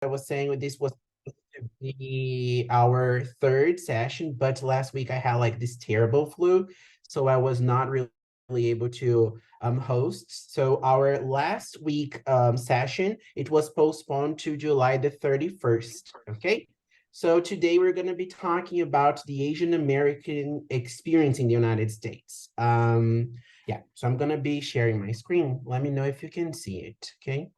I was saying, this was our third session, but last week I had like this terrible flu, so I was not really able to host. So our last week session, it was postponed to July the 31st. Okay. So today we're going to be talking about the Asian American experience in the United States. Yeah, so I'm going to be sharing my screen. Let me know if you can see it. Okay.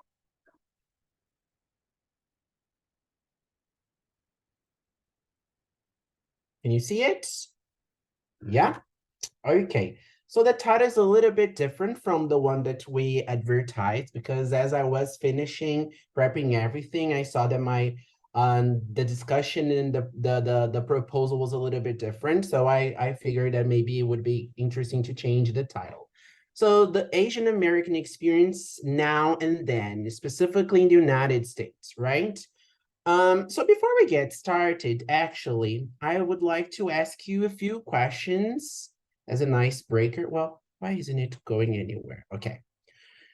Can you see it? Yeah. Okay. So the title is a little bit different from the one that we advertised, because as I was finishing prepping everything, I saw that my the discussion and the proposal was a little bit different. So I figured that maybe it would be interesting to change the title. So the Asian American experience now and then, specifically in the United States, right? So before we get started, actually, I would like to ask you a few questions as an icebreaker. Well, why isn't it going anywhere? Okay.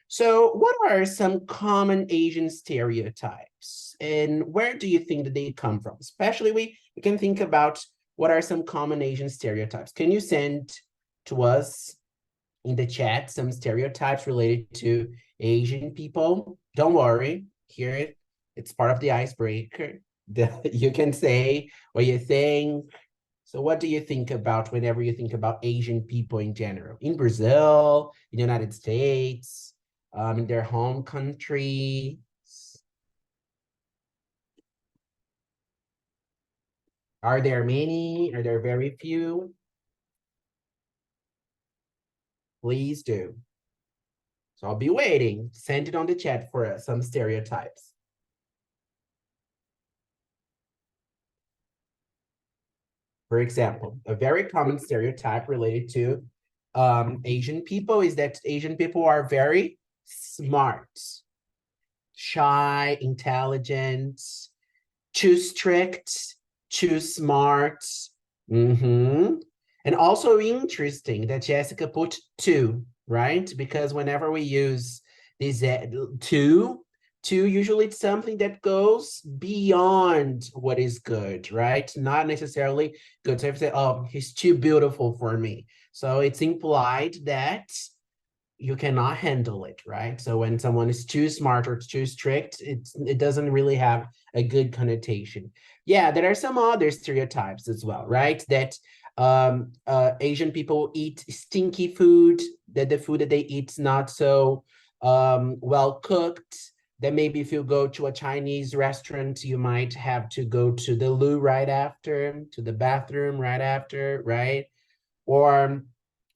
So what are some common Asian stereotypes, and where do you think that they come from? Especially we can think about what are some common Asian stereotypes. Can you send to us in the chat some stereotypes related to Asian people? Don't worry, here it's part of the icebreaker. You can say what you think. So what do you think about whenever you think about Asian people in general? In Brazil, in the United States, in their home country? Are there many? Are there very few? Please do. So I'll be waiting. Send it on the chat for some stereotypes. For example, a very common stereotype related to Asian people is that Asian people are very smart, shy, intelligent, too strict, too smart. And also interesting that Jessica put two, right? Because whenever we use this two, usually it's something that goes beyond what is good, right? Not necessarily good. So if you say, oh, he's too beautiful for me. So it's implied that you cannot handle it, right? So when someone is too smart or too strict, it doesn't really have a good connotation. Yeah, there are some other stereotypes as well, right? That Asian people eat stinky food, that the food that they eat is not so well cooked, that maybe if you go to a Chinese restaurant, you might have to go to the loo right after, to the bathroom right after, right? Or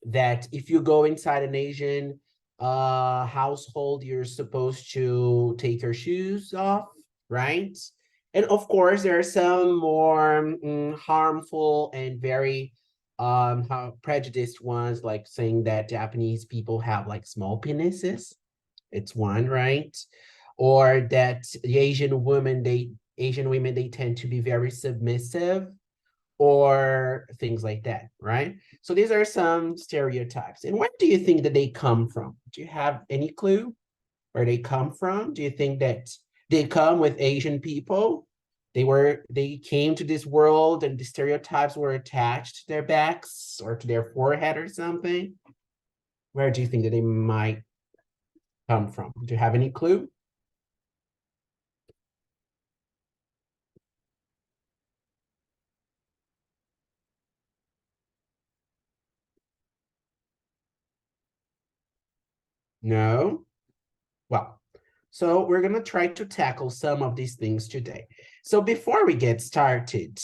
that if you go inside an Asian household, you're supposed to take your shoes off, right? And of course, there are some more harmful and very prejudiced ones, like saying that Japanese people have like small penises. It's one, right? Or that the Asian women, they tend to be very submissive, or things like that, right? So these are some stereotypes. And where do you think that they come from? Do you have any clue where they come from? Do you think that they come with Asian people? They came to this world and the stereotypes were attached to their backs or to their forehead or something? Where do you think that they might come from? Do you have any clue? No? Well, so we're going to try to tackle some of these things today. So before we get started,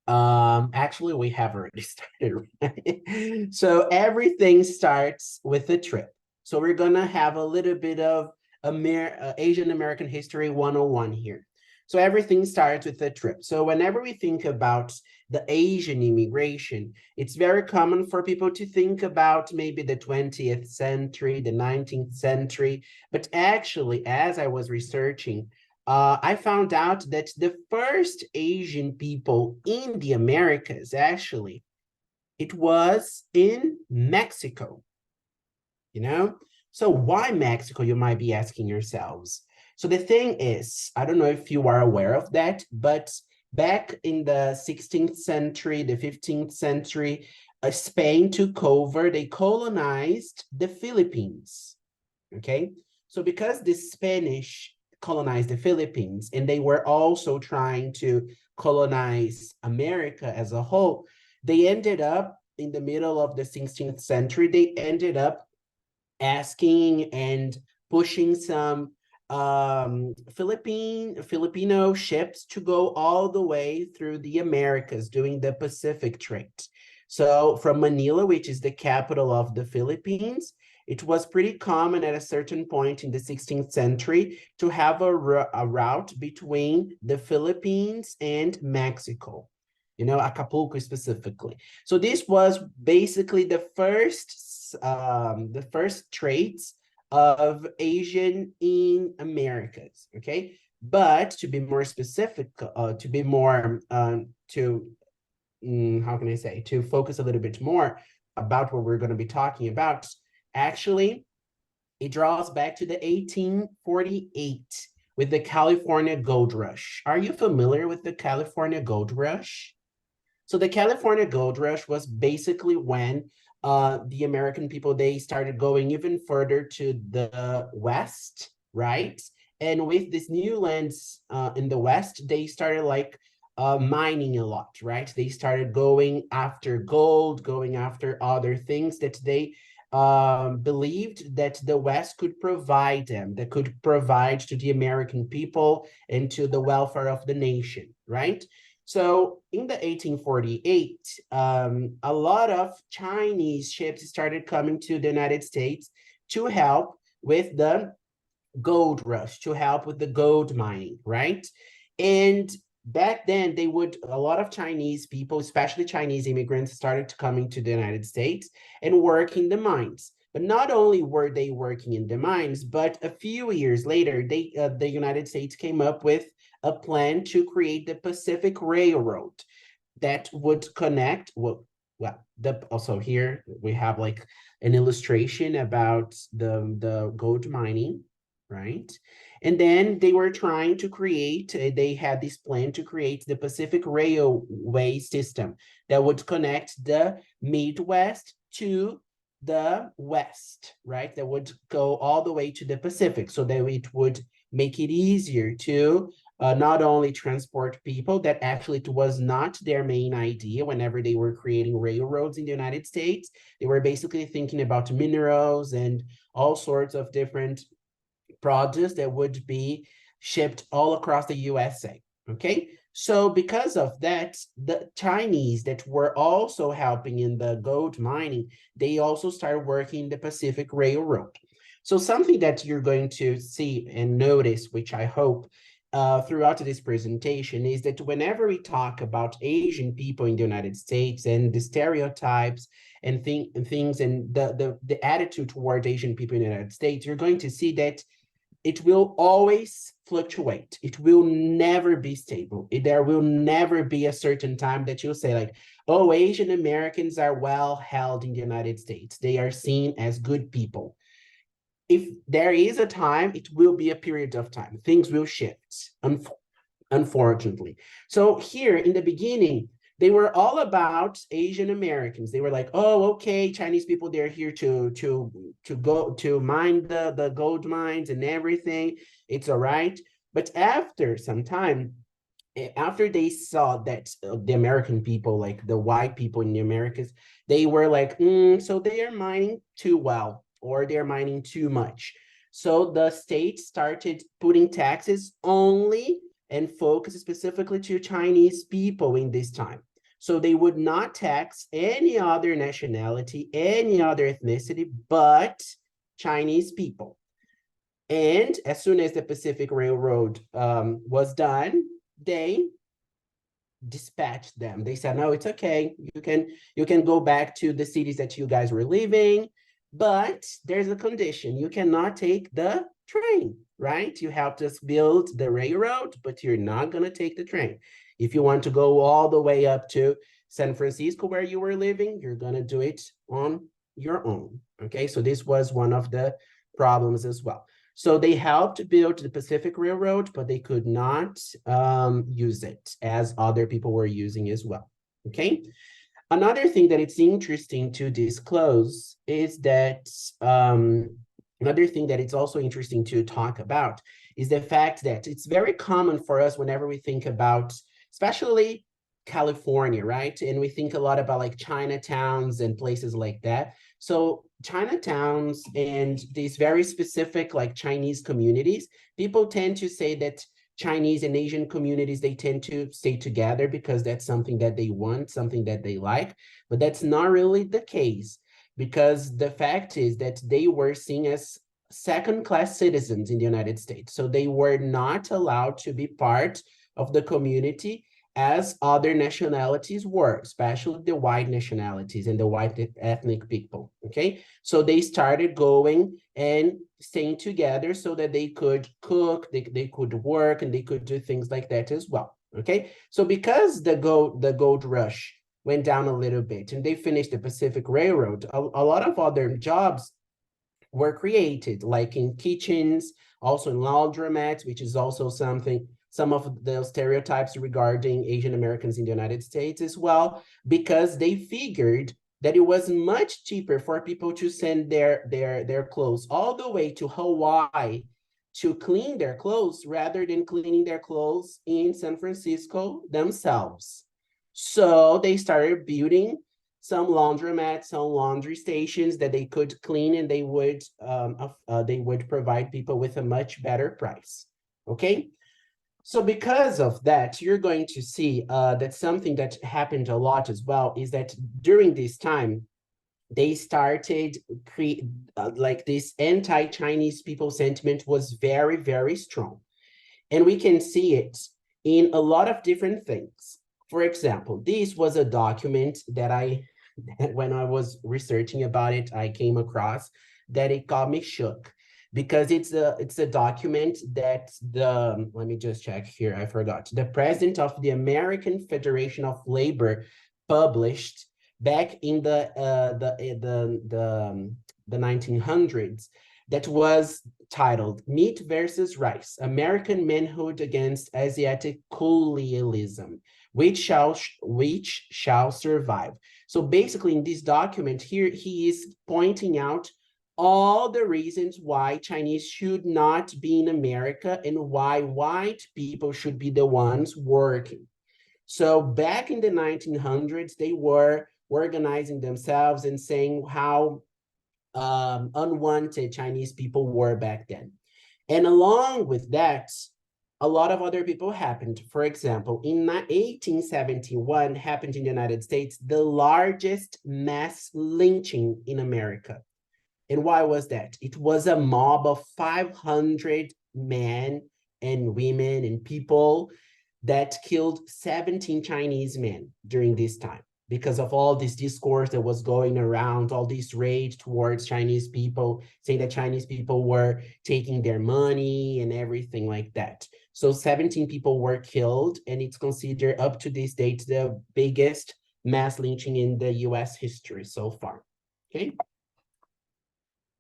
actually we have already started, right? So everything starts with a trip. So we're going to have a little bit of Asian American History 101 here. So everything starts with a trip. So whenever we think about the Asian immigration, it's very common for people to think about maybe the 20th century, the 19th century. But actually, as I was researching, I found out that the first Asian people in the Americas, actually, it was in Mexico, you know? So why Mexico, you might be asking yourselves. So the thing is, I don't know if you are aware of that, but back in the 16th century, the 15th century, Spain took over, they colonized the Philippines, okay? So because the Spanish colonized the Philippines and they were also trying to colonize America as a whole, they ended up in the middle of the 16th century, they ended up asking and pushing some Filipino ships to go all the way through the Americas doing the Pacific trade. So from Manila, which is the capital of the Philippines, it was pretty common at a certain point in the 16th century to have a route between the Philippines and Mexico, you know, Acapulco specifically. So this was basically the first traits of Asian in Americas, okay? But to be more specific, how can I say, to focus a little bit more about what we're going to be talking about, actually, it draws back to the 1848 with the California Gold Rush. Are you familiar with the California Gold Rush? So the California Gold Rush was basically when the American people, they started going even further to the west, right? And with these new lands in the west, they started like mining a lot, right? They started going after gold, going after other things that they believed that the West could provide them, that could provide to the American people and to the welfare of the nation, right? So in the 1848, a lot of Chinese ships started coming to the United States to help with the gold rush, to help with the gold mining, right? And back then, a lot of Chinese people, especially Chinese immigrants, started coming to the United States and working the mines. But not only were they working in the mines, but a few years later, the United States came up with a plan to create the Pacific Railroad that would connect, also here we have like an illustration about the gold mining, right? And then they were trying to create, they had this plan to create the Pacific Railway system that would connect the Midwest to the West, right? That would go all the way to the Pacific so that it would make it easier to not only transport people, that actually it was not their main idea whenever they were creating railroads in the United States. They were basically thinking about minerals and all sorts of different produce that would be shipped all across the USA, okay? So because of that, the Chinese that were also helping in the gold mining, they also started working the Pacific Railroad. So something that you're going to see and notice, which I hope throughout this presentation, is that whenever we talk about Asian people in the United States and the stereotypes and things and the attitude toward Asian people in the United States, you're going to see that it will always fluctuate. It will never be stable. There will never be a certain time that you'll say like, oh, Asian Americans are well held in the United States. They are seen as good people. If there is a time, it will be a period of time. Things will shift, unfortunately. So here in the beginning, they were all about Asian Americans. They were like, oh, okay, Chinese people, they're here to go to mine the gold mines and everything. It's all right. But after some time, after they saw that the American people, like the white people in the Americas, they were like, so they are mining too well, or they're mining too much. So the state started putting taxes only and focus specifically to Chinese people in this time. So they would not tax any other nationality, any other ethnicity, but Chinese people. And as soon as the Pacific Railroad was done, they dispatched them. They said, no, it's okay. You can go back to the cities that you guys were living, but there's a condition. You cannot take the train, right? You helped us build the railroad, but you're not going to take the train. If you want to go all the way up to San Francisco where you were living, you're going to do it on your own, okay? So this was one of the problems as well. So they helped build the Pacific Railroad, but they could not use it as other people were using as well, okay? Another thing that it's interesting to disclose is that another thing that it's also interesting to talk about is the fact that it's very common for us whenever we think about, especially California, right? And we think a lot about like Chinatowns and places like that. So Chinatowns and these very specific like Chinese communities, people tend to say that Chinese and Asian communities, they tend to stay together because that's something that they want, something that they like, but that's not really the case, because the fact is that they were seen as second-class citizens in the United States. So they were not allowed to be part of the community as other nationalities were, especially the white nationalities and the white ethnic people, okay? So they started going and staying together so that they could cook, they could work, and they could do things like that as well, okay? So because the gold rush went down a little bit and they finished the Pacific Railroad, a lot of other jobs were created, like in kitchens, also in laundromats, which is also something, some of the stereotypes regarding Asian Americans in the United States as well, because they figured that it was much cheaper for people to send their clothes all the way to Hawaii to clean their clothes rather than cleaning their clothes in San Francisco themselves. So they started building some laundromats, some laundry stations that they could clean, and they would provide people with a much better price, okay? So because of that, you're going to see that something that happened a lot as well is that during this time, they started like this anti-Chinese people sentiment was very, very strong. And we can see it in a lot of different things. For example, this was a document that when I was researching about it, I came across that it got me shook, because it's a document that let me just check here, I forgot, the president of the American Federation of Labor published back in the 1900s, that was titled Meat versus Rice, American Manhood Against Asiatic Colonialism, which shall survive. So basically in this document here, he is pointing out all the reasons why Chinese should not be in America and why white people should be the ones working. So back in the 1900s, they were organizing themselves and saying how unwanted Chinese people were back then. And along with that, a lot of other people happened. For example, in 1871 happened in the United States, the largest mass lynching in America. And why was that? It was a mob of 500 men and women and people that killed 17 Chinese men during this time, because of all this discourse that was going around, all this rage towards Chinese people, saying that Chinese people were taking their money and everything like that. So 17 people were killed, and it's considered up to this date the biggest mass lynching in the US history so far, okay?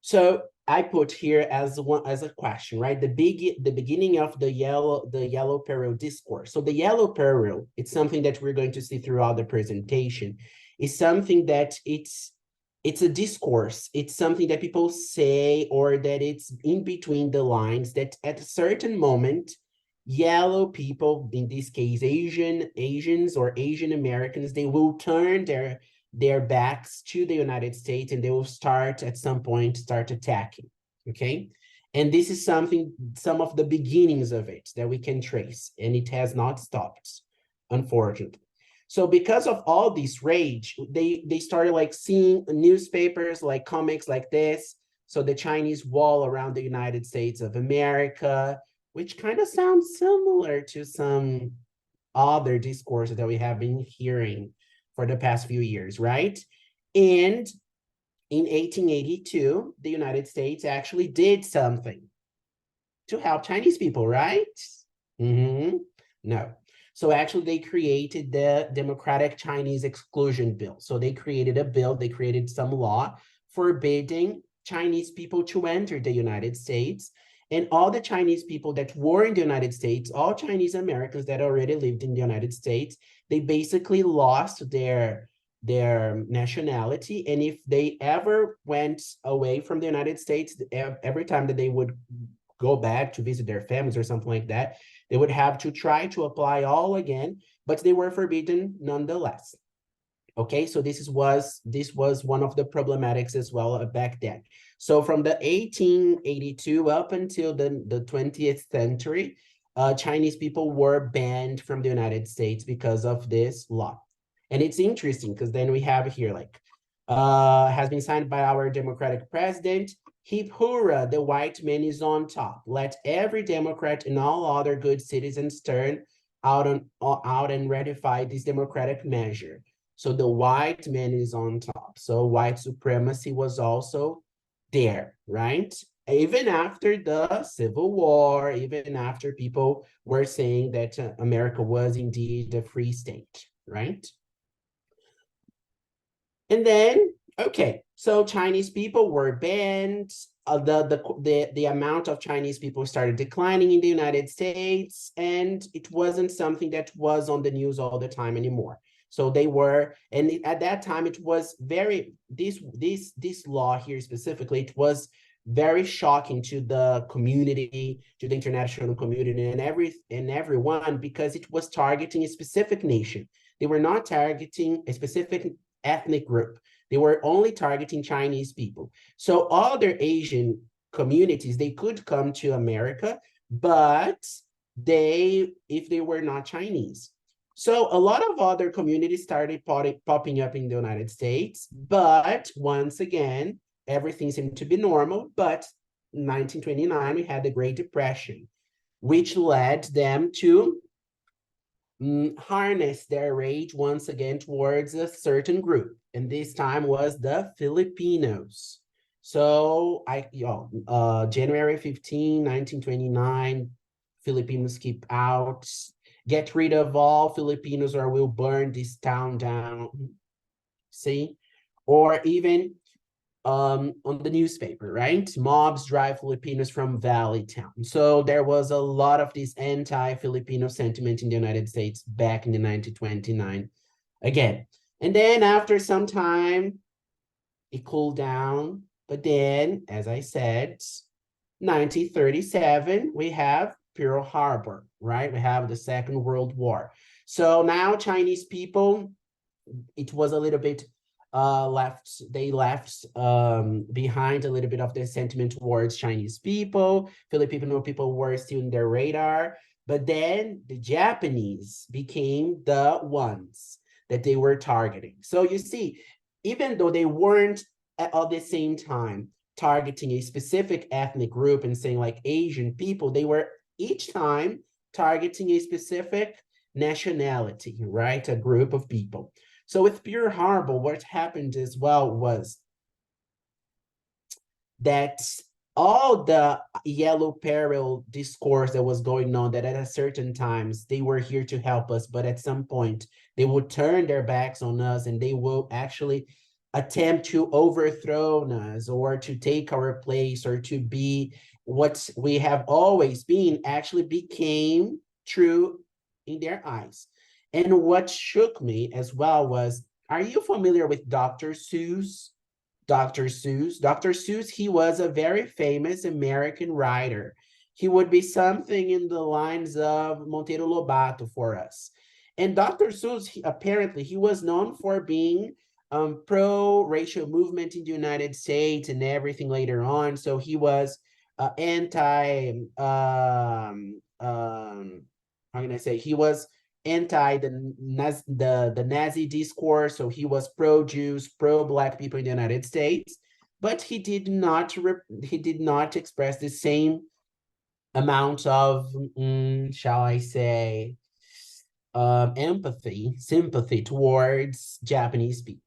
So I put here as a question, right? The beginning of the yellow peril discourse. So the yellow peril, it's something that we're going to see throughout the presentation. Is something that it's a discourse. It's something that people say, or that it's in between the lines, that at a certain moment, yellow people, in this case, Asians or Asian Americans, they will turn their backs to the United States, and they will at some point start attacking, okay? And this is some of the beginnings of it that we can trace, and it has not stopped, unfortunately. So because of all this rage, they started like seeing newspapers, like comics like this, so the Chinese wall around the United States of America, which kind of sounds similar to some other discourses that we have been hearing for the past few years, right? And in 1882, the United States actually did something to help Chinese people, right? No. So actually they created the Democratic Chinese Exclusion Bill. So they created a bill, they created some law forbidding Chinese people to enter the United States. And all the Chinese people that were in the United States, all Chinese Americans that already lived in the United States, they basically lost their nationality. And if they ever went away from the United States, every time that they would go back to visit their families or something like that, they would have to try to apply all again, but they were forbidden nonetheless. Okay, so this was one of the problematics as well back then. So from the 1882 up until the 20th century, Chinese people were banned from the United States because of this law. And it's interesting because then we have here like, has been signed by our democratic president. Hip hurrah, the white man is on top. Let every Democrat and all other good citizens turn out and ratify this democratic measure. So the white man is on top. So white supremacy was also there, right? Even after the Civil War, even after people were saying that America was indeed a free state, right? And then, okay, so Chinese people were banned. The amount of Chinese people started declining in the United States, and it wasn't something that was on the news all the time anymore. So they were, and at that time it was very, this law here specifically, it was very shocking to the community, to the international community, and everyone, because it was targeting a specific nation. They were not targeting a specific ethnic group. They were only targeting Chinese people. So other Asian communities, they could come to America, but if they were not Chinese. So a lot of other communities started popping up in the United States, but once again, everything seemed to be normal. But in 1929, we had the Great Depression, which led them to harness their rage once again towards a certain group, and this time was the Filipinos. So January 15, 1929, Filipinos keep out, get rid of all Filipinos or we'll burn this town down. See? Or even on the newspaper, right? Mobs drive Filipinos from Valley Town. So there was a lot of this anti-Filipino sentiment in the United States back in the 1929 again. And then after some time, it cooled down. But then, as I said, 1937, we have Pearl Harbor, right? We have the Second World War. So now Chinese people, it was a little bit they left behind a little bit of their sentiment towards Chinese people. Filipino people were still in their radar, but then the Japanese became the ones that they were targeting. So you see, even though they weren't at the same time targeting a specific ethnic group and saying like Asian people, they were each time targeting a specific nationality, right? A group of people. So with Pearl Harbor, what happened as well was that all the yellow peril discourse that was going on, that at a certain times they were here to help us, but at some point they would turn their backs on us and they will actually attempt to overthrow us or to take our place or to be what we have always been, actually became true in their eyes. And what shook me as well was, are you familiar with Dr. Seuss? Dr. Seuss. Dr. Seuss, he was a very famous American writer. He would be something in the lines of Monteiro Lobato for us. And Dr. Seuss, apparently, he was known for being pro-racial movement in the United States and everything later on. So he was how can I say? He was anti the Nazi discourse. So he was pro-Jews, pro-Black people in the United States, but he did not express the same amount of, shall I say, empathy, sympathy towards Japanese people.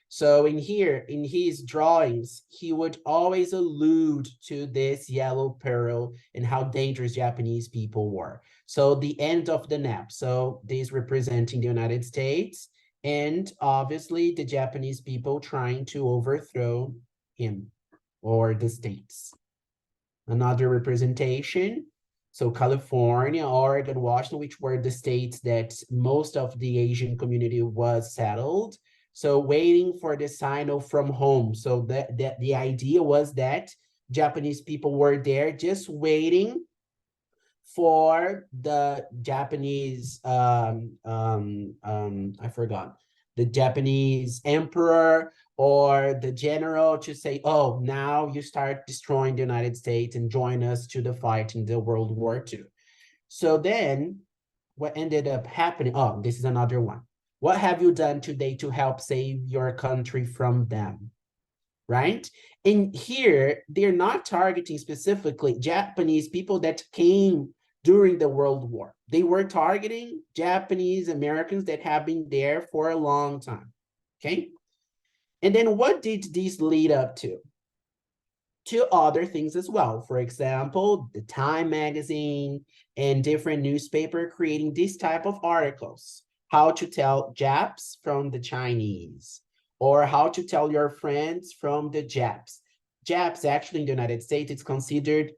So in his drawings, he would always allude to this yellow peril and how dangerous Japanese people were. So the end of the nap. So this representing the United States and obviously the Japanese people trying to overthrow him or the states. another representation. So California, Oregon, Washington, which were the states that most of the Asian community was settled. So waiting for the signal from home. So that the idea was that Japanese people were there just waiting for the Japanese, I forgot, the Japanese emperor or the general to say, oh, now you start destroying the United States and join us to the fight in the World War II. So then what ended up happening, oh, this is another one. What have you done today to help save your country from them? Right? And here, they're not targeting specifically Japanese people that came during the World War. They were targeting Japanese Americans that have been there for a long time, okay? And then what did this lead up to? To other things as well. For example, the Time magazine and different newspaper creating this type of articles. How to tell Japs from the Chinese, or how to tell your friends from the Japs. Japs, actually, in the United States, it's considered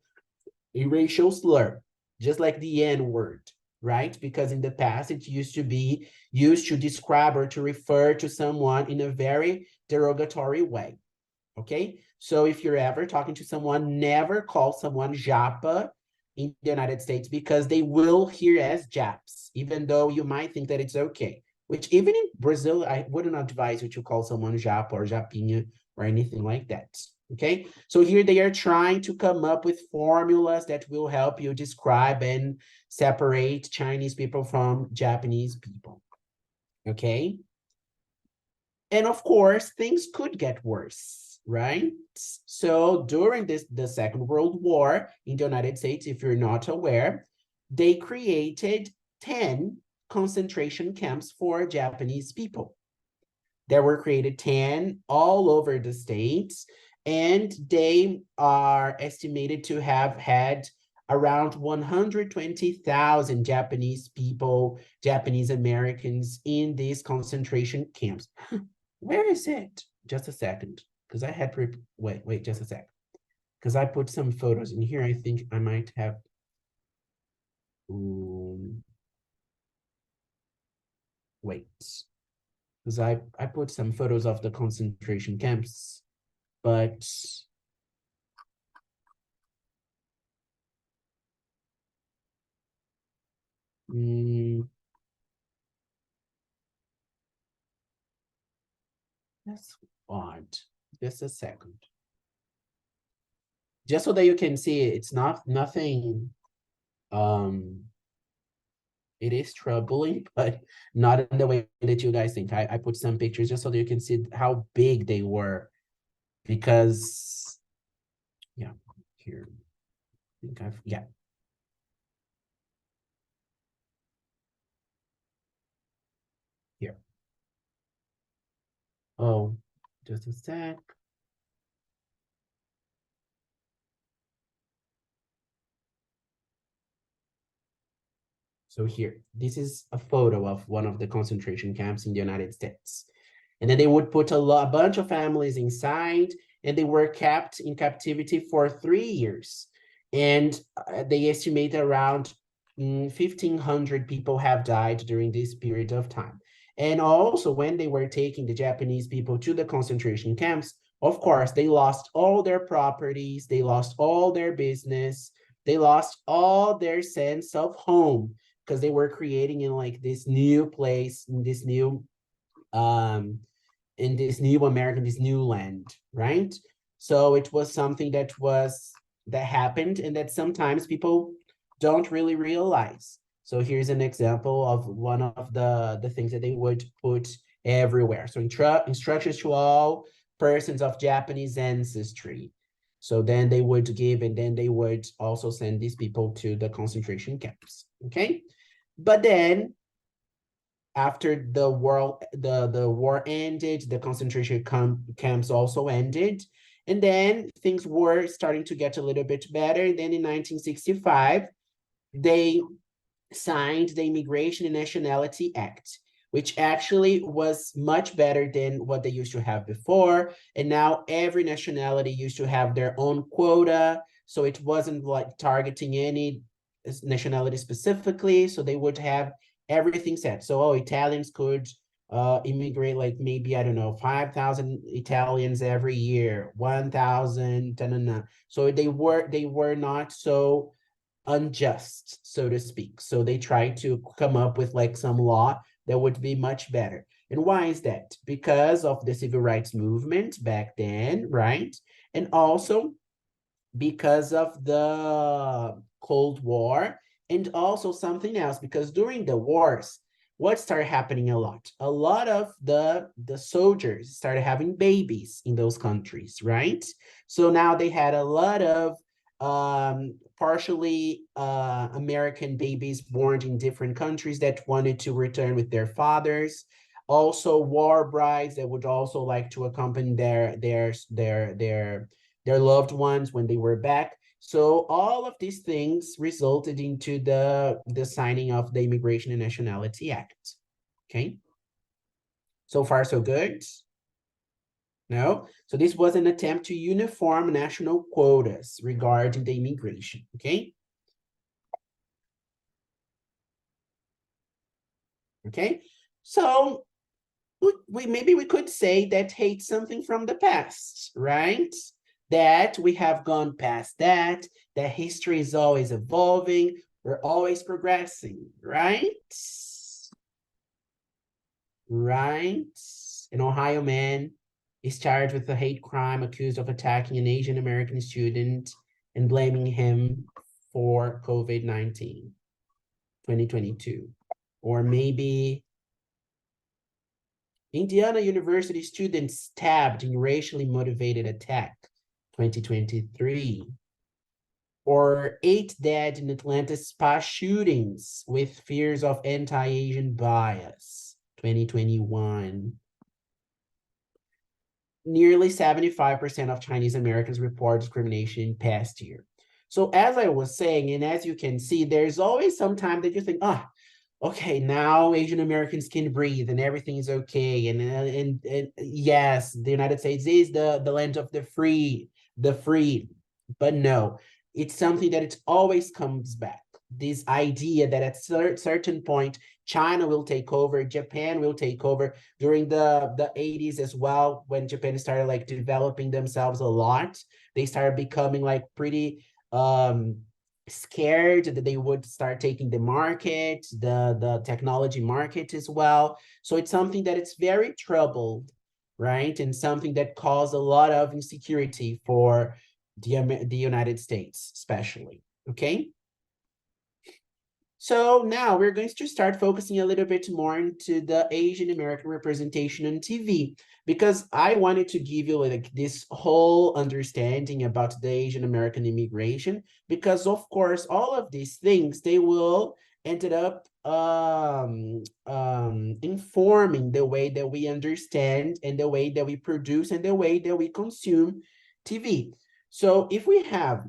a racial slur, just like the N word, right? Because in the past, it used to be used to describe or to refer to someone in a very derogatory way, okay? So if you're ever talking to someone, never call someone Japa in the United States because they will hear as Japs, even though you might think that it's okay. Which even in Brazil, I wouldn't advise you to call someone Japa or Japinha or anything like that, okay? So here they are trying to come up with formulas that will help you describe and separate Chinese people from Japanese people, okay? And of course, things could get worse, right? So during the Second World War in the United States, if you're not aware, they created 10 concentration camps for Japanese people. There were created 10 all over the states, and they are estimated to have had around 120,000 Japanese people, Japanese Americans in these concentration camps. Where is it? Just a second, because I had, wait, just a sec. Because I put some photos in here. I think I might have, wait, because I put some photos of the concentration camps, but that's odd. Just a second. Just so that you can see it's nothing, it is troubling, but not in the way that you guys think. I put some pictures just so that you can see how big they were, because, yeah, here, I think yeah. Here. Oh, just a sec. So here, this is a photo of one of the concentration camps in the United States. And then they would put a bunch of families inside, and they were kept in captivity for 3 years. And they estimate around 1,500 people have died during this period of time. And also, when they were taking the Japanese people to the concentration camps, of course, they lost all their properties, they lost all their business, they lost all their sense of home, because they were creating in like this new place, um in this new American, this new land, right? So it was something that happened and that sometimes people don't really realize. So here's an example of one of the things that they would put everywhere. So instructions to all persons of Japanese ancestry. So then they would give, and then they would also send these people to the concentration camps, okay? But then after the war ended, the concentration camps also ended, and then things were starting to get a little bit better. Then in 1965, they signed the Immigration and Nationality Act, which actually was much better than what they used to have before. And now every nationality used to have their own quota So it wasn't like targeting any nationality specifically. So they would have everything set. So, oh, Italians could immigrate like maybe, I don't know, 5,000 Italians every year, 1,000, so they were not so unjust, so to speak. So they tried to come up with like some law that would be much better. And why is that? Because of the civil rights movement back then, right? And also because of the Cold War, and also something else, because during the wars, what started happening a lot? A lot of the soldiers started having babies in those countries, right? So now they had a lot of partially American babies born in different countries that wanted to return with their fathers. Also, war brides that would also like to accompany their loved ones when they were back. So all of these things resulted into the signing of the Immigration and Nationality Act. Okay. So far, so good? No? So this was an attempt to uniform national quotas regarding the immigration. Okay. Okay. So maybe we could say that hates something from the past, right? That we have gone past that history is always evolving, we're always progressing, right? Right? An Ohio man is charged with a hate crime, accused of attacking an Asian American student and blaming him for COVID-19, 2022. Or maybe Indiana University students stabbed in racially motivated attack, 2023. Or 8 dead in Atlanta spa shootings with fears of anti-Asian bias, 2021. Nearly 75% of Chinese Americans report discrimination past year. So as I was saying, and as you can see, there's always some time that you think, okay, now Asian Americans can breathe and everything is okay. And yes, the United States is the land of the free. But no, it's something that it always comes back. This idea that at a certain point, China will take over, Japan will take over. During the 80s as well, when Japan started like developing themselves a lot, they started becoming like pretty scared that they would start taking the market, the technology market as well. So it's something that it's very troubled, right? And something that caused a lot of insecurity for the United States, especially, okay? So now we're going to start focusing a little bit more into the Asian American representation on TV, because I wanted to give you like this whole understanding about the Asian American immigration, because of course, all of these things, they will ended up informing the way that we understand and the way that we produce and the way that we consume TV. So if we have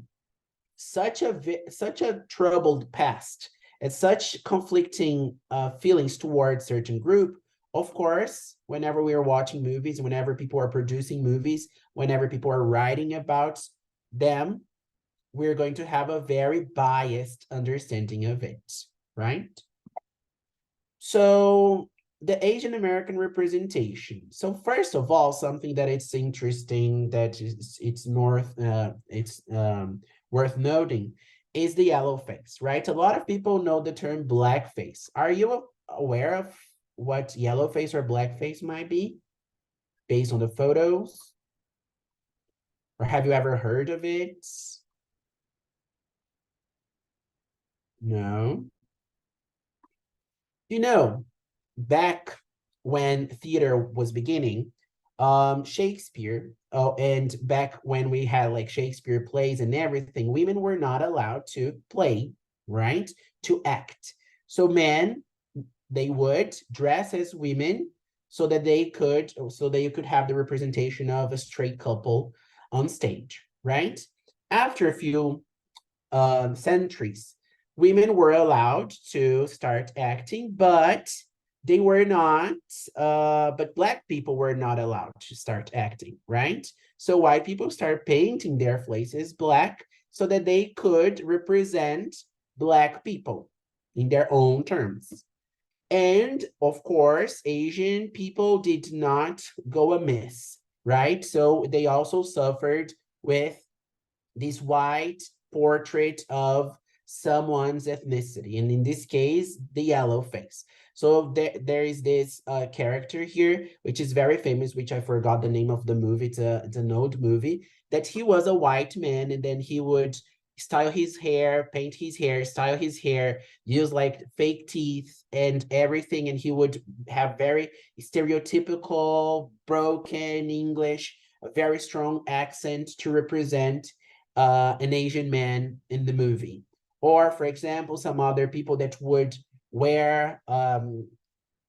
such a troubled past and such conflicting feelings towards certain group, of course, whenever we are watching movies, whenever people are producing movies, whenever people are writing about them, we're going to have a very biased understanding of it, right? So the Asian American representation. So first of all, something that it's interesting that it's worth noting is the yellow face, right? A lot of people know the term blackface. Are you aware of what yellow face or blackface might be based on the photos? Or have you ever heard of it? No. You know, back when theater was beginning, Shakespeare, and back when we had like Shakespeare plays and everything, women were not allowed to play, right? To act. So men, they would dress as women so that they could have the representation of a straight couple on stage, right? After a few centuries, women were allowed to start acting, but they were not, but Black people were not allowed to start acting, right? So white people start painting their faces Black so that they could represent Black people in their own terms. And of course, Asian people did not go amiss, right? So they also suffered with this white portrait of someone's ethnicity, and in this case, the yellow face. So there is this character here, which is very famous, which I forgot the name of the movie. It's an old movie, that he was a white man, and then he would style his hair, paint his hair, style his hair, use like fake teeth and everything, and he would have very stereotypical broken English, a very strong accent to represent an Asian man in the movie. Or, for example, some other people that would wear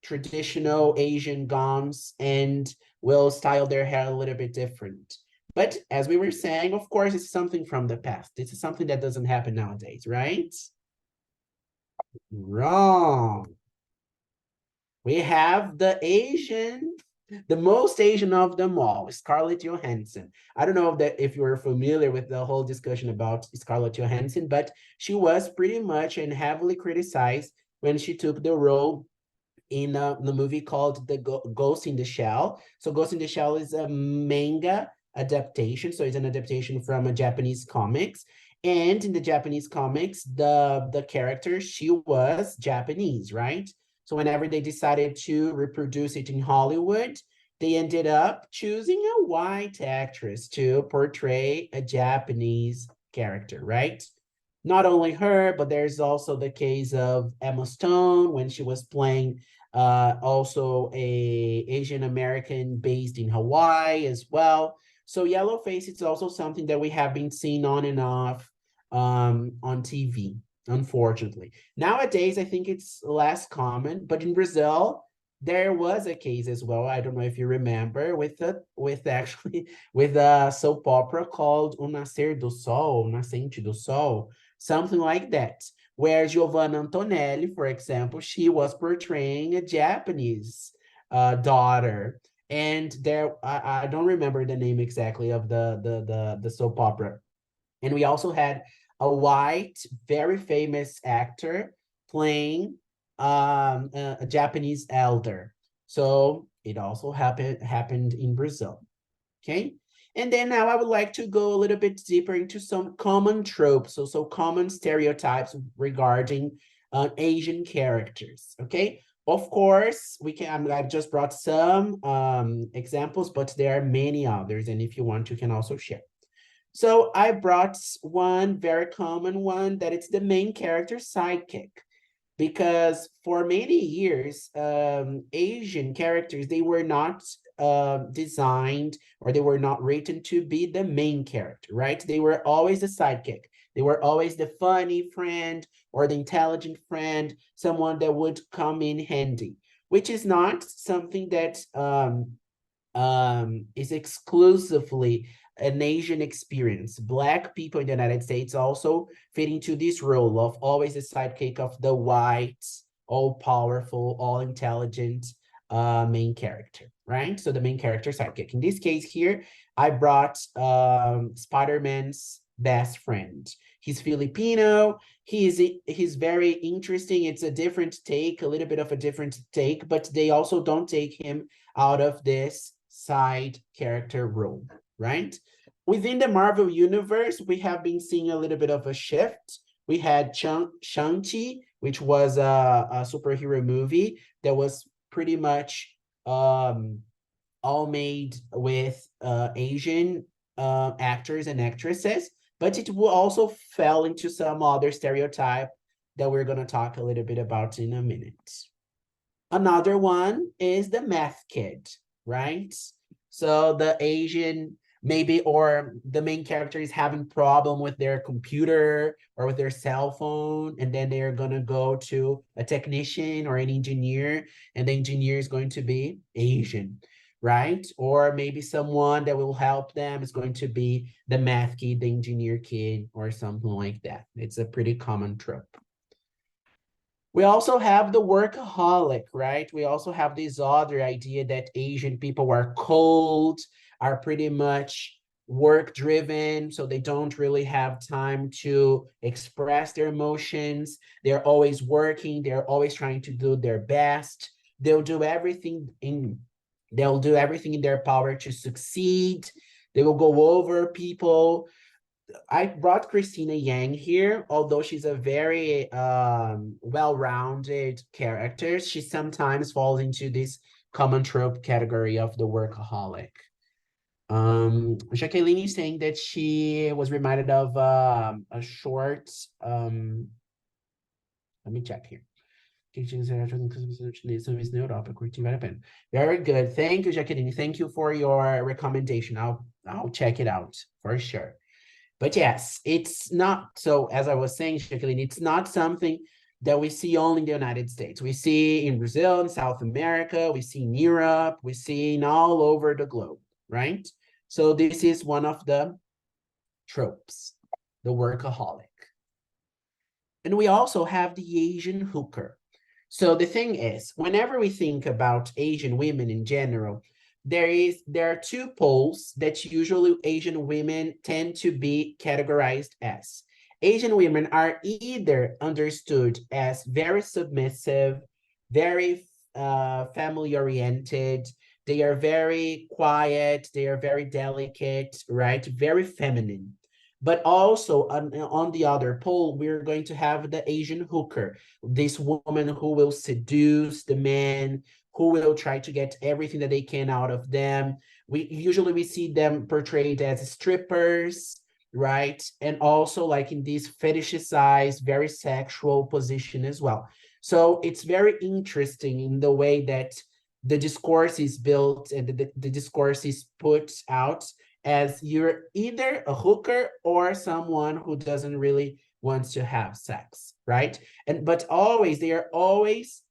traditional Asian gowns and will style their hair a little bit different. But as we were saying, of course, it's something from the past. It's something that doesn't happen nowadays, right? Wrong. We have the most Asian of them all, Scarlett Johansson. I don't know if you're familiar with the whole discussion about Scarlett Johansson, but she was pretty much and heavily criticized when she took the role in the movie called Ghost in the Shell. So Ghost in the Shell is a manga adaptation. So it's an adaptation from a Japanese comics. And in the Japanese comics, the character, she was Japanese, right? So whenever they decided to reproduce it in Hollywood, they ended up choosing a white actress to portray a Japanese character, right? Not only her, but there's also the case of Emma Stone when she was playing also a Asian American based in Hawaii as well. So yellowface is also something that we have been seeing on and off on TV, unfortunately. Nowadays, I think it's less common, but in Brazil, there was a case as well. I don't know if you remember with a soap opera called O Nascer do Sol, Nascente do Sol, something like that, where Giovanna Antonelli, for example, she was portraying a Japanese daughter. And I don't remember the name exactly of the soap opera. And we also had a white, very famous actor playing a Japanese elder. So it also happened in Brazil. Okay. And then now I would like to go a little bit deeper into some common tropes, so common stereotypes regarding Asian characters. Okay. Of course, I've just brought some examples, but there are many others. And if you want, you can also share. So I brought one very common one that it's the main character sidekick, because for many years, Asian characters, they were not designed, or they were not written to be the main character, right? They were always the sidekick. They were always the funny friend or the intelligent friend, someone that would come in handy, which is not something that is exclusively an Asian experience. Black people in the United States also fit into this role of always the sidekick of the white, all-powerful, all-intelligent main character, right? So the main character sidekick. In this case here, I brought Spider-Man's best friend. He's Filipino. He's very interesting. It's a different take, a little bit of a different take, but they also don't take him out of this side character role, right? Within the Marvel universe, we have been seeing a little bit of a shift. We had Shang-Chi, which was a superhero movie that was pretty much all made with Asian actors and actresses, but it will also fell into some other stereotype that we're going to talk a little bit about in a minute. Another one is the math kid, right? So the Asian, maybe, or the main character is having problem with their computer or with their cell phone, and then they're gonna go to a technician or an engineer, and the engineer is going to be Asian, right? Or maybe someone that will help them is going to be the math kid, the engineer kid, or something like that. It's a pretty common trope. We also have the workaholic, right? We also have this other idea that Asian people are cold, are pretty much work driven, so they don't really have time to express their emotions. They're always working, they're always trying to do their best. They'll do everything in their power to succeed. They will go over people. I brought Christina Yang here, although she's a very well-rounded character. She sometimes falls into this common trope category of the workaholic. Jacqueline is saying that she was reminded of a short, let me check here. Very good. Thank you, Jacqueline. Thank you for your recommendation. I'll check it out for sure. But yes, it's not, so as I was saying, Jacqueline, it's not something that we see only in the United States. We see in Brazil, in South America, we see in Europe, we see in all over the globe, right? So this is one of the tropes, the workaholic. And we also have the Asian hooker. So the thing is, whenever we think about Asian women in general, there are two poles that usually Asian women tend to be categorized as. Asian women are either understood as very submissive, very family-oriented, they are very quiet, they are very delicate, right? Very feminine. But also on the other pole, we're going to have the Asian hooker, this woman who will seduce the man, who will try to get everything that they can out of them. We see them portrayed as strippers, right? And also like in this fetishized, very sexual position as well. So it's very interesting in the way that the discourse is built and the discourse is put out as you're either a hooker or someone who doesn't really want to have sex, right? But always, they are always,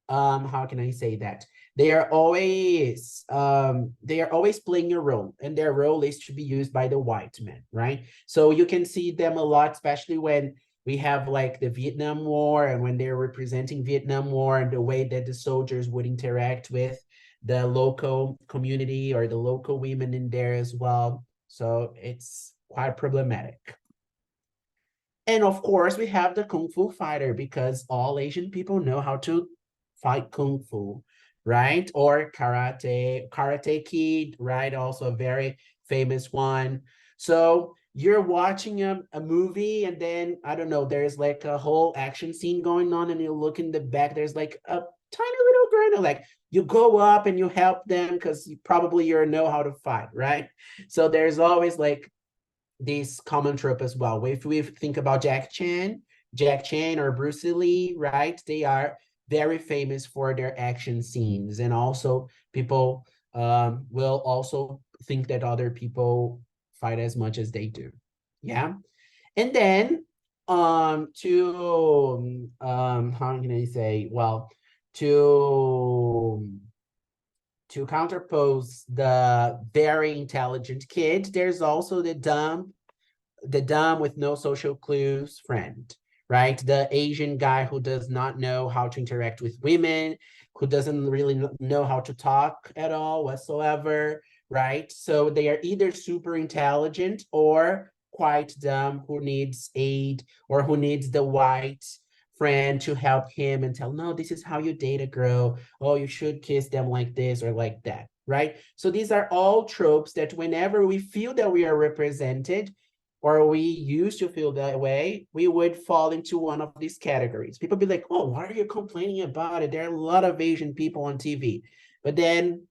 how can I say that? They are always playing a role, and their role is to be used by the white men, right? So you can see them a lot, especially when we have like the Vietnam War and when they're representing Vietnam War and the way that the soldiers would interact with the local community or the local women in there as well. So it's quite problematic. And of course, we have the Kung Fu fighter, because all Asian people know how to fight Kung Fu, right? Or Karate Kid, right? Also a very famous one. So you're watching a movie and then, I don't know, there's like a whole action scene going on and you look in the back, there's like a tiny little girl, like you go up and you help them because you probably know how to fight, right? So there's always like this common trope as well. If we think about Jack Chan or Bruce Lee, right? They are very famous for their action scenes. And also people will also think that other people fight as much as they do. Yeah. And then how can I say, well, to counterpose the very intelligent kid, there's also the dumb with no social clues friend, right? The Asian guy who does not know how to interact with women, who doesn't really know how to talk at all whatsoever, right? So they are either super intelligent or quite dumb, who needs aid or who needs the white friend to help him and tell, no, this is how you date a girl. Oh, you should kiss them like this or like that, right? So these are all tropes that whenever we feel that we are represented, or we used to feel that way, we would fall into one of these categories. People be like, oh, why are you complaining about it? There are a lot of Asian people on TV. But then,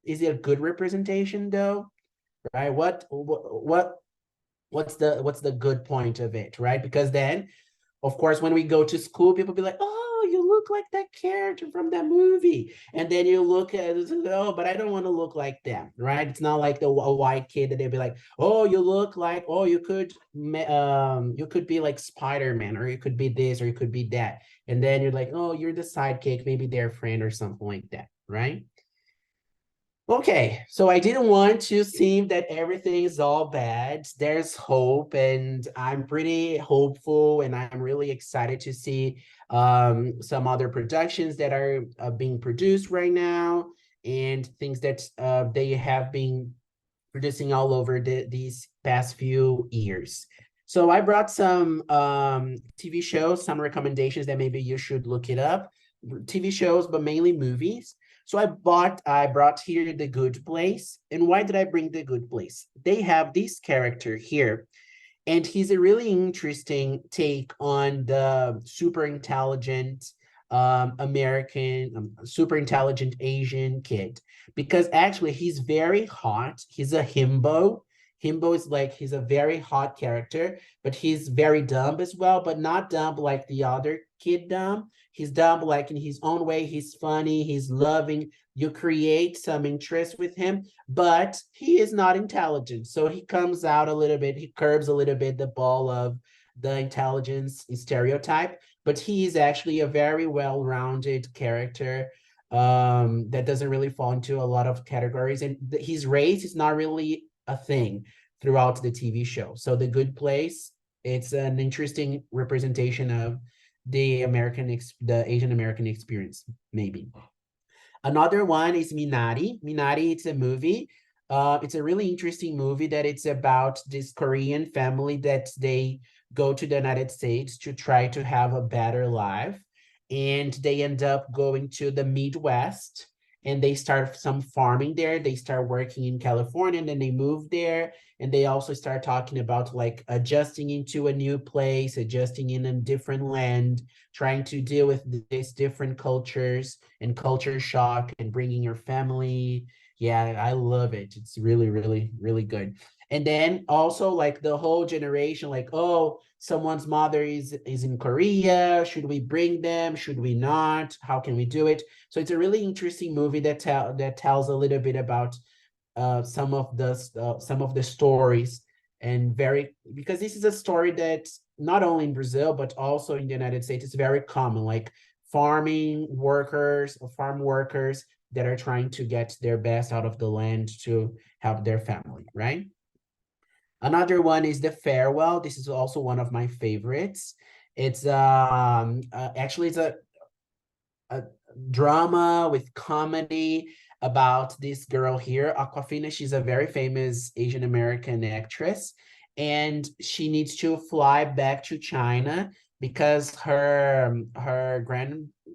is it a good representation though? Right? What's the good point of it, right? Because then, of course, when we go to school, people be like, oh, you look like that character from that movie. And then you look at it, oh, but I don't want to look like them, right? It's not like a white kid that they'd be like, oh, you look like, oh, you could be like Spider-Man, or you could be this, or you could be that. And then you're like, oh, you're the sidekick, maybe their friend or something like that, right? Okay, so I didn't want to seem that everything is all bad. There's hope, and I'm pretty hopeful, and I'm really excited to see some other productions that are being produced right now, and things that they have been producing all over these past few years. So I brought some TV shows, some recommendations that maybe you should look it up. TV shows, but mainly movies. So I brought here The Good Place. And why did I bring The Good Place? They have this character here, and he's a really interesting take on the super intelligent American, super intelligent Asian kid, because actually he's very hot. He's a himbo. Himbo is like, he's a very hot character, but he's very dumb as well, but not dumb like the other kid dumb. He's dumb like in his own way. He's funny, he's loving. You create some interest with him, but he is not intelligent. So he comes out a little bit, he curbs a little bit the ball of the intelligence stereotype, but he is actually a very well-rounded character that doesn't really fall into a lot of categories. And his race is not really a thing throughout the TV show. So The Good Place, it's an interesting representation of the Asian American experience, maybe. Another one is Minari. Minari, it's a movie. It's a really interesting movie that it's about this Korean family that they go to the United States to try to have a better life. And they end up going to the Midwest and they start some farming there. They start working in California and then they move there. And they also start talking about like adjusting into a new place, adjusting in a different land, trying to deal with these different cultures and culture shock and bringing your family. Yeah, I love it. It's really, really, really good. And then also like the whole generation, like, oh, someone's mother is in Korea. Should we bring them? Should we not? How can we do it? So it's a really interesting movie that tells a little bit about some of the stories, and very, because this is a story that not only in Brazil but also in the United States is very common, like farming workers or farm workers that are trying to get their best out of the land to help their family, right? Another one is The Farewell. This is also one of my favorites. It's actually it's a drama with comedy about this girl here, Aquafina. She's a very famous Asian American actress, and she needs to fly back to China because her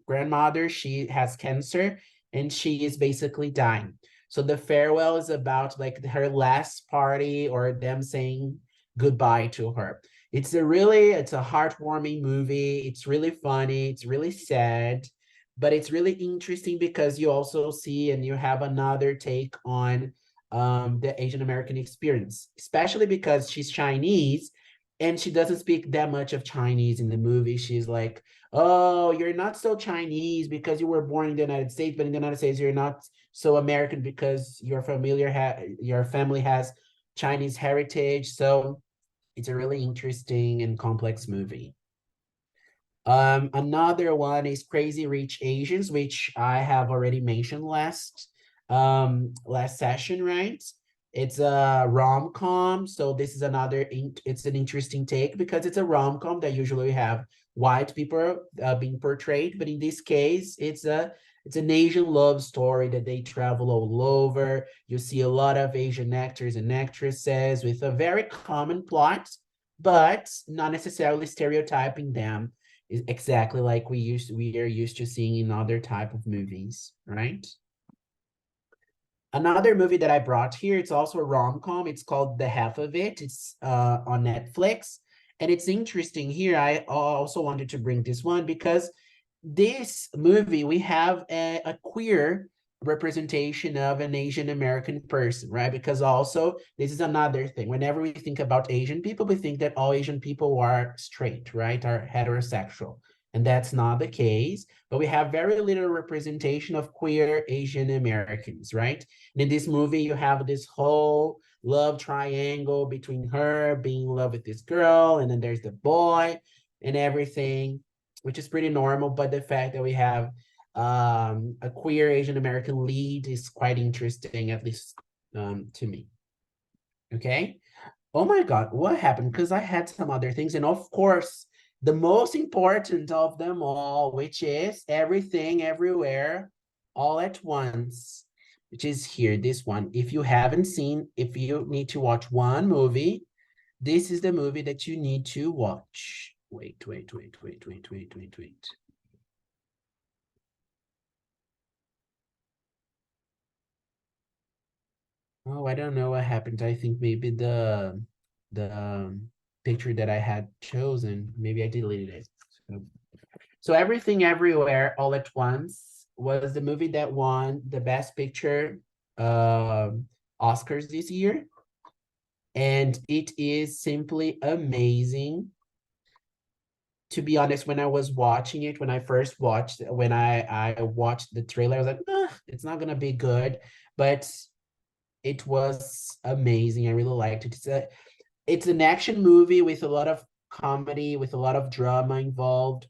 grandmother, she has cancer and she is basically dying. So The Farewell is about like her last party or them saying goodbye to her. It's a heartwarming movie. It's really funny. It's really sad, but it's really interesting because you also see and you have another take on the Asian American experience, especially because she's Chinese and she doesn't speak that much of Chinese in the movie. She's like, oh, you're not so Chinese because you were born in the United States, but in the United States, you're not so American because your family has Chinese heritage. So it's a really interesting and complex movie. Another one is Crazy Rich Asians, which I have already mentioned last session, right? It's a rom-com, so this is it's an interesting take because it's a rom-com that usually have white people being portrayed, but in this case, it's an Asian love story that they travel all over. You see a lot of Asian actors and actresses with a very common plot, but not necessarily stereotyping them is exactly like we are used to seeing in other type of movies, right? Another movie that I brought here, it's also a rom-com. It's called The Half of It. It's on Netflix. And it's interesting here. I also wanted to bring this one because this movie, we have a queer representation of an Asian American person, right? Because also, this is another thing. Whenever we think about Asian people, we think that all Asian people are straight, right? Are heterosexual. And that's not the case. But we have very little representation of queer Asian Americans, right? And in this movie, you have this whole love triangle between her being in love with this girl, and then there's the boy and everything, which is pretty normal. But the fact that we have a queer Asian American lead is quite interesting, at least to me. Okay. Oh my God, what happened? Because I had some other things. And of course, the most important of them all, which is Everything, Everywhere, All at Once. which is here, this one. If you haven't seen, if you need to watch one movie, this is the movie that you need to watch. Wait. Oh, I don't know what happened. I think maybe the picture that I had chosen, maybe I deleted it. So Everything Everywhere All at Once was the movie that won the Best Picture Oscars this year. And it is simply amazing. To be honest, when I was watching it, when I first watched, when I watched the trailer, I was like, it's not gonna be good. But it was amazing. I really liked it. It's an action movie with a lot of comedy, with a lot of drama involved.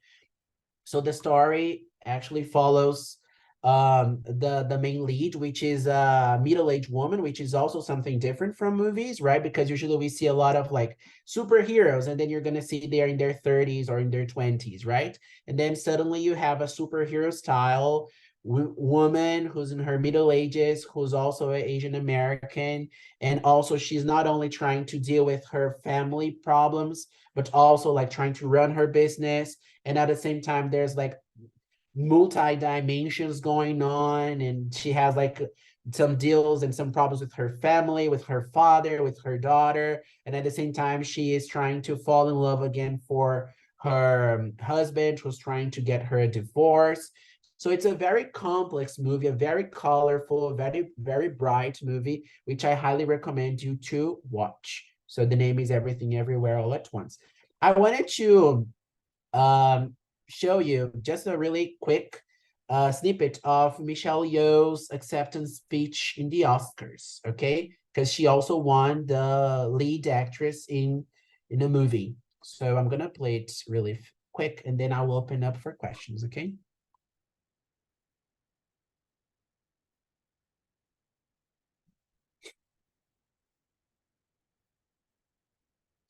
So the story actually follows the main lead, which is a middle-aged woman, which is also something different from movies, right? Because usually we see a lot of like superheroes, and then you're gonna see they're in their 30s or in their 20s, right? And then suddenly you have a superhero style woman who's in her middle ages, who's also an Asian American, and also she's not only trying to deal with her family problems, but also like trying to run her business. And at the same time, there's like multi-dimensions going on, and she has like some deals and some problems with her family, with her father, with her daughter, and at the same time she is trying to fall in love again for her husband, who's trying to get her a divorce. So it's a very complex movie, a very colorful, very bright movie, which I highly recommend you to watch. So the name is Everything Everywhere All at Once. I wanted to um, show you just a really quick snippet of Michelle Yeoh's acceptance speech in the Oscars, okay? Because she also won the lead actress in a movie. So I'm gonna play it really quick, and then I will open up for questions, okay?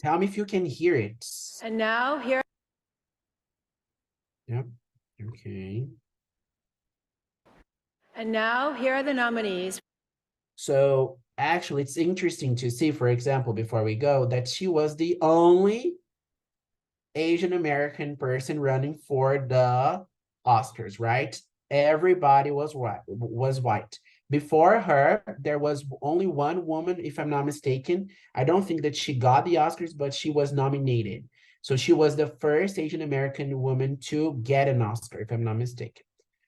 Tell me if you can hear it. And now here. Yep, okay. And now here are the nominees. So actually, it's interesting to see, for example, before we go, that she was the only Asian American person running for the Oscars, right? Everybody was white. Before her, there was only one woman, if I'm not mistaken. I don't think that she got the Oscars, but she was nominated. So she was the first Asian American woman to get an Oscar, if I'm not mistaken.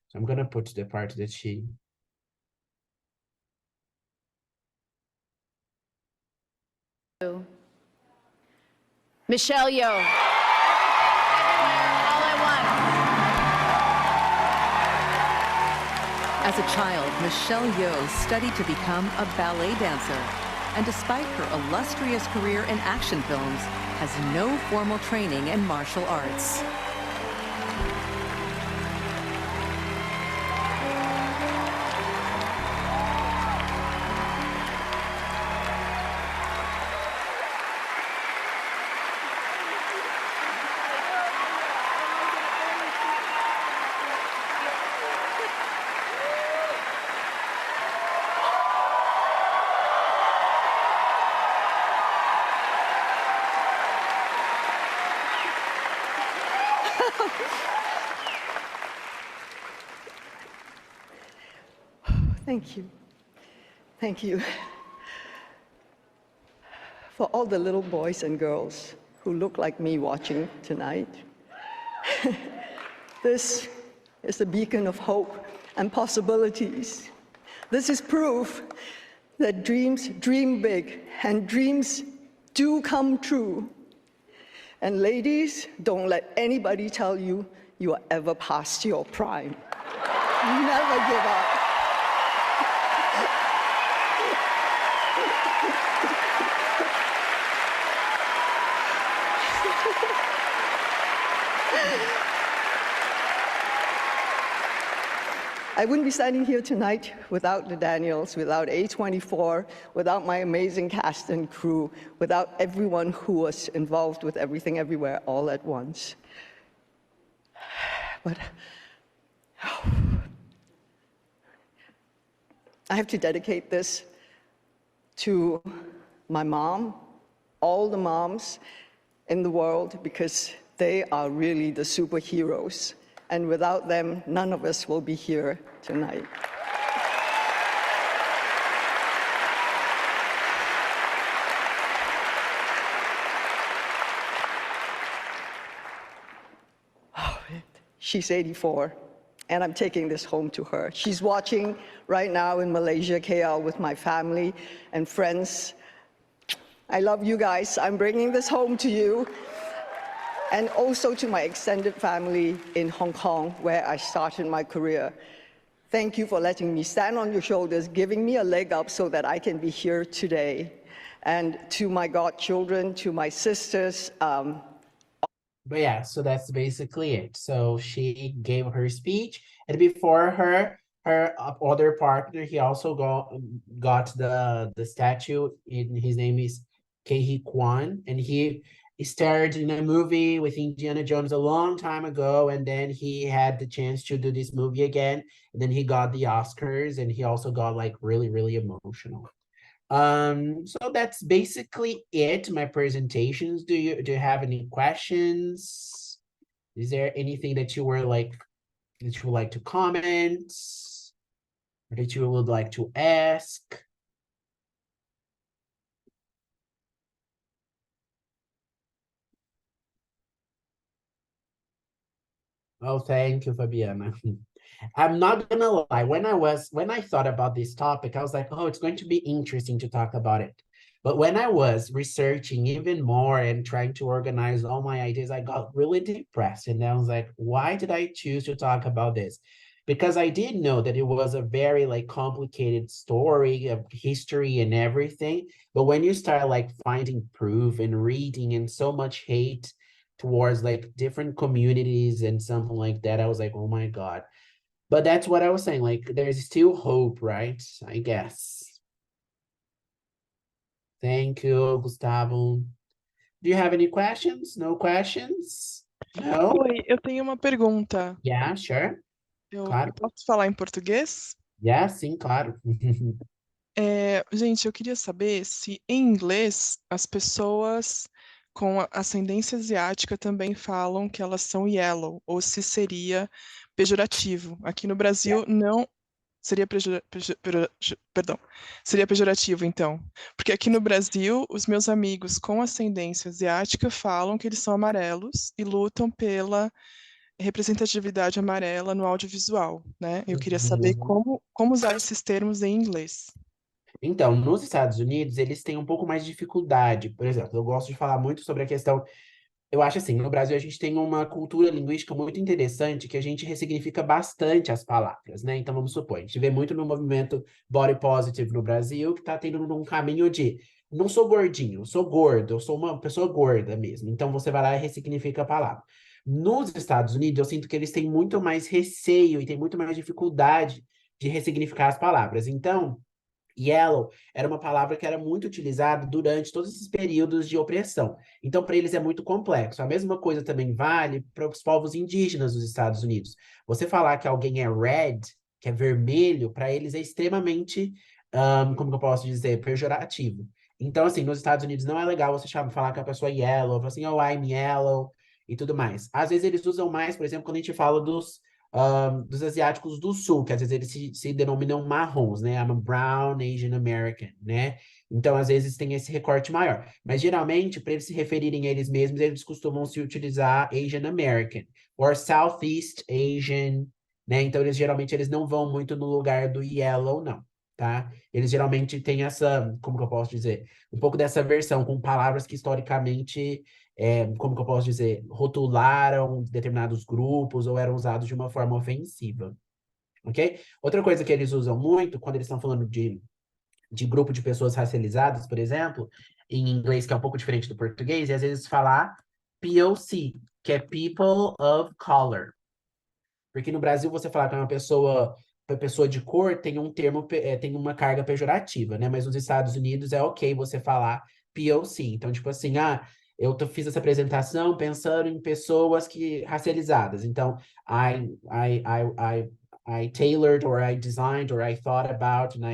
So I'm gonna put the part that she. Michelle Yeoh. All I Want. As a child, Michelle Yeoh studied to become a ballet dancer, and despite her illustrious career in action films, has no formal training in martial arts. Thank you. Thank you for all the little boys and girls who look like me watching tonight. This is a beacon of hope and possibilities. This is proof that dreams dream big and dreams do come true. And ladies, don't let anybody tell you you are ever past your prime. Never give up. I wouldn't be standing here tonight without the Daniels, without A24, without my amazing cast and crew, without everyone who was involved with Everything Everywhere All at Once. But I have to dedicate this to my mom, all the moms in the world, because they are really the superheroes. And without them, none of us will be here tonight. She's 84, and I'm taking this home to her. She's watching right now in Malaysia, KL, with my family and friends. I love you guys. I'm bringing this home to you. And also to my extended family in Hong Kong, where I started my career. Thank you for letting me stand on your shoulders, giving me a leg up so that I can be here today. And to my godchildren, to my sisters, But yeah, so that's basically it. So she gave her speech, and before her other partner, he also got the statue. His name is Kei Kwan, and he starred in a movie with Indiana Jones a long time ago, and then he had the chance to do this movie again, and then he got the Oscars, and he also got like really, really emotional. So that's basically it, my presentations. Do you have any questions? Is there anything that you would like to comment, or that you would like to ask? Oh, thank you, Fabiana. I'm not gonna lie, when I thought about this topic, I was like, oh, it's going to be interesting to talk about it. But when I was researching even more and trying to organize all my ideas, I got really depressed. And I was like, why did I choose to talk about this? Because I did know that it was a very like complicated story of history and everything. But when you start like finding proof and reading and so much hate towards like different communities and something like that, I was like, oh my God. But that's what I was saying, like there's still hope, right? I guess. Thank you, Gustavo. Do you have any questions? No questions? No? Oi, eu tenho uma pergunta. Yeah, sure. Eu Claro. posso falar em português? Yeah, sim, claro. Gente, eu queria saber se em inglês as pessoas com ascendência asiática também falam que elas são yellow, ou se seria pejorativo. Aqui no Brasil não seria perdão, seria pejorativo, então. Porque aqui no Brasil, os meus amigos com ascendência asiática falam que eles são amarelos e lutam pela representatividade amarela no audiovisual, né? Eu queria saber como usar esses termos em inglês. Então, nos Estados Unidos, eles têm um pouco mais de dificuldade. Por exemplo, eu gosto de falar muito sobre a questão. Eu acho assim, no Brasil a gente tem uma cultura linguística muito interessante que a gente ressignifica bastante as palavras, né? Então, vamos supor, a gente vê muito no movimento body positive no Brasil, que está tendo um caminho de não sou gordinho, eu sou gordo, eu sou uma pessoa gorda mesmo. Então, você vai lá e ressignifica a palavra. Nos Estados Unidos, eu sinto que eles têm muito mais receio e têm muito mais dificuldade de ressignificar as palavras. Então, yellow era uma palavra que era muito utilizada durante todos esses períodos de opressão. Então, para eles é muito complexo. A mesma coisa também vale para os povos indígenas dos Estados Unidos. Você falar que alguém é red, que é vermelho, para eles é extremamente, como que eu posso dizer, pejorativo. Então, assim, nos Estados Unidos não é legal você falar que a pessoa é yellow, falar assim, oh, I'm yellow, e tudo mais. Às vezes eles usam mais, por exemplo, quando a gente fala dos asiáticos do sul, que às vezes eles se denominam marrons, né? I'm a brown Asian American, né? Então, às vezes tem esse recorte maior. Mas, geralmente, para eles se referirem a eles mesmos, eles costumam se utilizar Asian American, or Southeast Asian, né? Então, geralmente, eles não vão muito no lugar do yellow, não, tá? Eles geralmente têm essa, como que eu posso dizer? Um pouco dessa versão, com palavras que historicamente como que eu posso dizer, rotularam determinados grupos ou eram usados de uma forma ofensiva, ok? Outra coisa que eles usam muito, quando eles estão falando de grupo de pessoas racializadas, por exemplo, em inglês, que é um pouco diferente do português, e às vezes falar POC, que é People of Color. Porque no Brasil, você falar que é uma pessoa de cor tem um termo, tem uma carga pejorativa, né? Mas nos Estados Unidos é ok você falar POC. Então, tipo assim, eu fiz essa apresentação pensando em pessoas racializadas. Então, I tailored or I designed or I thought about, and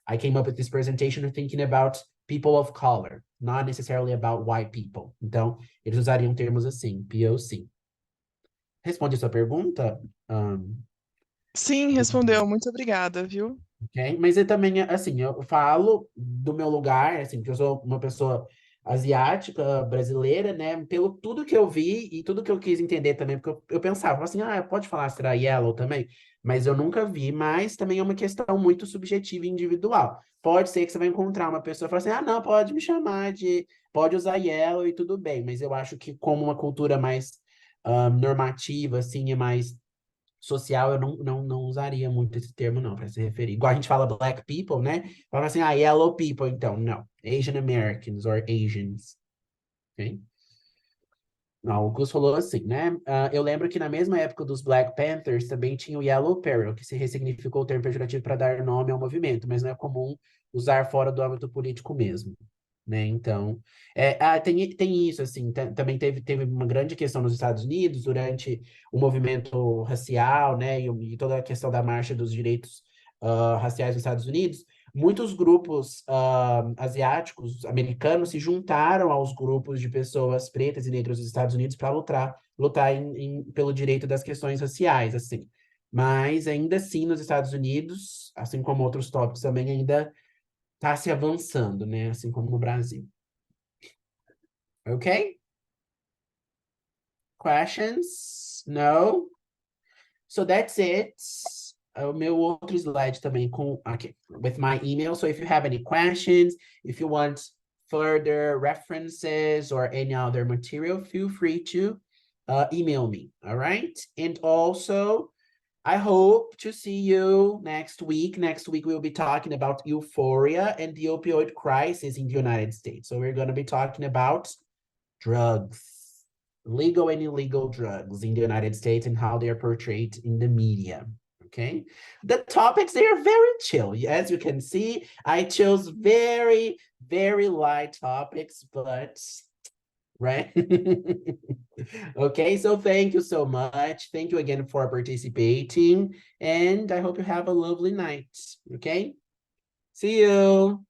I came up with this presentation thinking about people of color, not necessarily about white people. Então, eles usariam termos assim, POC. Responde a sua pergunta? Sim, respondeu. Muito obrigada, viu? Ok? Mas eu também, assim, eu falo do meu lugar, assim, que eu sou uma pessoa asiática, brasileira, né? Pelo tudo que eu vi e tudo que eu quis entender também, porque eu pensava, assim, pode falar será yellow também? Mas eu nunca vi, mas também é uma questão muito subjetiva e individual. Pode ser que você vai encontrar uma pessoa e falar assim, não, pode me chamar de, pode usar yellow e tudo bem, mas eu acho que como uma cultura mais normativa, assim, é mais social, eu não usaria muito esse termo, não, para se referir. Igual a gente fala black people, né? Fala assim, yellow people, então, não. Asian Americans or Asians. Ok? Não, o Gus falou assim, né? Eu lembro que na mesma época dos Black Panthers também tinha o Yellow Peril, que se ressignificou o termo pejorativo para dar nome ao movimento, mas não é comum usar fora do âmbito político mesmo, né? Então, tem isso, assim, também teve uma grande questão nos Estados Unidos durante o movimento racial, né? E toda a questão da marcha dos direitos raciais nos Estados Unidos. Muitos grupos asiáticos, americanos, se juntaram aos grupos de pessoas pretas e negras dos Estados Unidos para lutar pelo direito das questões raciais, assim. Mas ainda assim, nos Estados Unidos, assim como outros tópicos também, ainda está se avançando, né? Assim como no Brasil. Ok? Questions? No? So that's it. O meu outro slide também with my email. So if you have any questions, if you want further references or any other material, feel free to email me, all right? And also, I hope to see you next week. Next week, we'll be talking about euphoria and the opioid crisis in the United States. So we're going to be talking about drugs, legal and illegal drugs in the United States and how they are portrayed in the media. Okay, the topics, they are very chill. As you can see, I chose very, very light topics, but right. Okay, so thank you so much. Thank you again for participating, and I hope you have a lovely night. Okay, see you.